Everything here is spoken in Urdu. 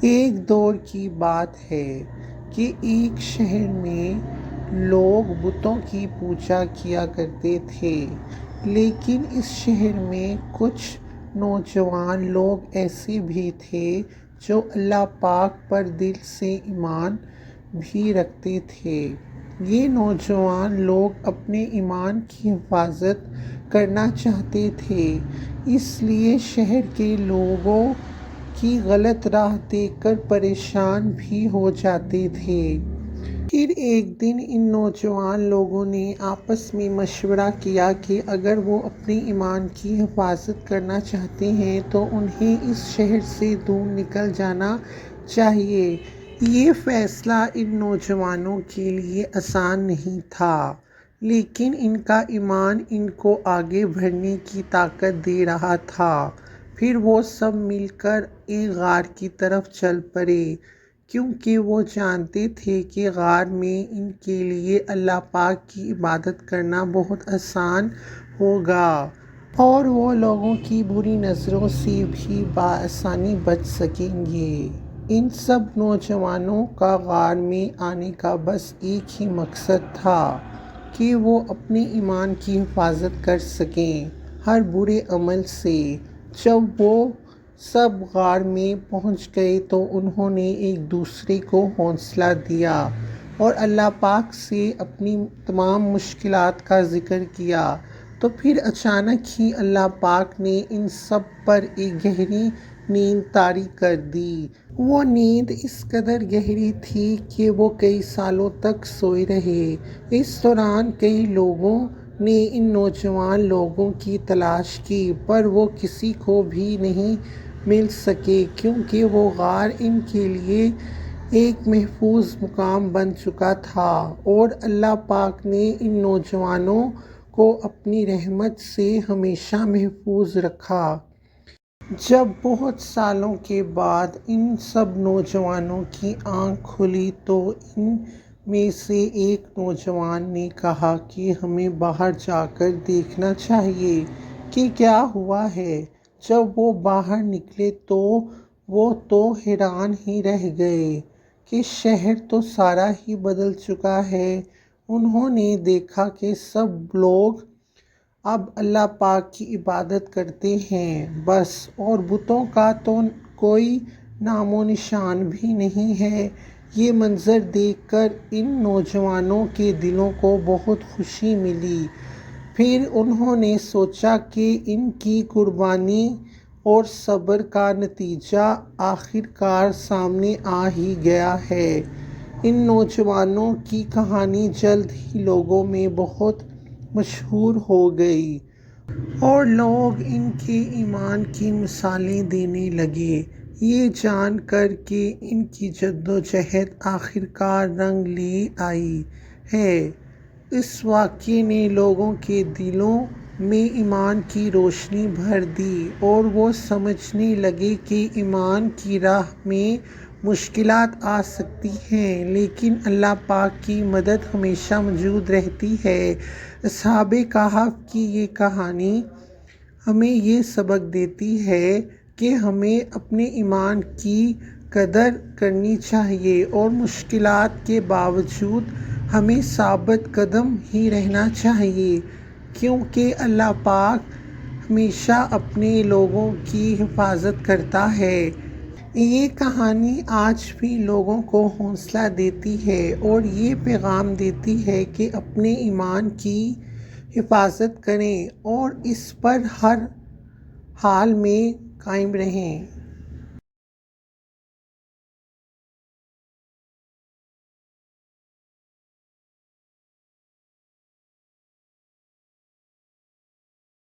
ایک دور کی بات ہے کہ ایک شہر میں لوگ بتوں کی پوجا کیا کرتے تھے، لیکن اس شہر میں کچھ نوجوان لوگ ایسے بھی تھے جو اللہ پاک پر دل سے ایمان بھی رکھتے تھے۔ یہ نوجوان لوگ اپنے ایمان کی حفاظت کرنا چاہتے تھے، اس لیے شہر کے لوگوں کی غلط راہ دیکھ کر پریشان بھی ہو جاتے تھے۔ پھر ایک دن ان نوجوان لوگوں نے آپس میں مشورہ کیا کہ اگر وہ اپنے ایمان کی حفاظت کرنا چاہتے ہیں تو انہیں اس شہر سے دور نکل جانا چاہیے۔ یہ فیصلہ ان نوجوانوں کے لیے آسان نہیں تھا، لیکن ان کا ایمان ان کو آگے بڑھنے کی طاقت دے رہا تھا۔ پھر وہ سب مل کر ایک غار کی طرف چل پڑے، کیونکہ وہ جانتے تھے کہ غار میں ان کے لیے اللہ پاک کی عبادت کرنا بہت آسان ہوگا اور وہ لوگوں کی بری نظروں سے بھی بآسانی بچ سکیں گے۔ ان سب نوجوانوں کا غار میں آنے کا بس ایک ہی مقصد تھا کہ وہ اپنے ایمان کی حفاظت کر سکیں ہر برے عمل سے۔ جب وہ سب غار میں پہنچ گئے تو انہوں نے ایک دوسرے کو حوصلہ دیا اور اللہ پاک سے اپنی تمام مشکلات کا ذکر کیا۔ تو پھر اچانک ہی اللہ پاک نے ان سب پر ایک گہری نیند طاری کر دی۔ وہ نیند اس قدر گہری تھی کہ وہ کئی سالوں تک سوئے رہے۔ اس دوران کئی لوگوں نے ان نوجوان لوگوں کی تلاش کی، پر وہ کسی کو بھی نہیں مل سکے، کیونکہ وہ غار ان کے لیے ایک محفوظ مقام بن چکا تھا اور اللہ پاک نے ان نوجوانوں کو اپنی رحمت سے ہمیشہ محفوظ رکھا۔ جب بہت سالوں کے بعد ان سب نوجوانوں کی آنکھ کھلی تو ان میں سے ایک نوجوان نے کہا کہ ہمیں باہر جا کر دیکھنا چاہیے کہ کیا ہوا ہے۔ جب وہ باہر نکلے تو وہ تو حیران ہی رہ گئے کہ شہر تو سارا ہی بدل چکا ہے۔ انہوں نے دیکھا کہ سب لوگ اب اللہ پاک کی عبادت کرتے ہیں بس، اور بتوں کا تو کوئی نام و نشان بھی نہیں ہے۔ یہ منظر دیکھ کر ان نوجوانوں کے دلوں کو بہت خوشی ملی۔ پھر انہوں نے سوچا کہ ان کی قربانی اور صبر کا نتیجہ آخر کار سامنے آ ہی گیا ہے۔ ان نوجوانوں کی کہانی جلد ہی لوگوں میں بہت مشہور ہو گئی اور لوگ ان کے ایمان کی مثالیں دینے لگے۔ یہ جان کر کہ ان کی جدوجہد آخر کار رنگ لے آئی ہے، اس واقعے نے لوگوں کے دلوں میں ایمان کی روشنی بھر دی اور وہ سمجھنے لگے کہ ایمان کی راہ میں مشکلات آ سکتی ہیں، لیکن اللہ پاک کی مدد ہمیشہ موجود رہتی ہے۔ اصحاب کہف کی یہ کہانی ہمیں یہ سبق دیتی ہے کہ ہمیں اپنے ایمان کی قدر کرنی چاہیے اور مشکلات کے باوجود ہمیں ثابت قدم ہی رہنا چاہیے، کیونکہ اللہ پاک ہمیشہ اپنے لوگوں کی حفاظت کرتا ہے۔ یہ کہانی آج بھی لوگوں کو حوصلہ دیتی ہے اور یہ پیغام دیتی ہے کہ اپنے ایمان کی حفاظت کریں اور اس پر ہر حال میں قائم رہیں۔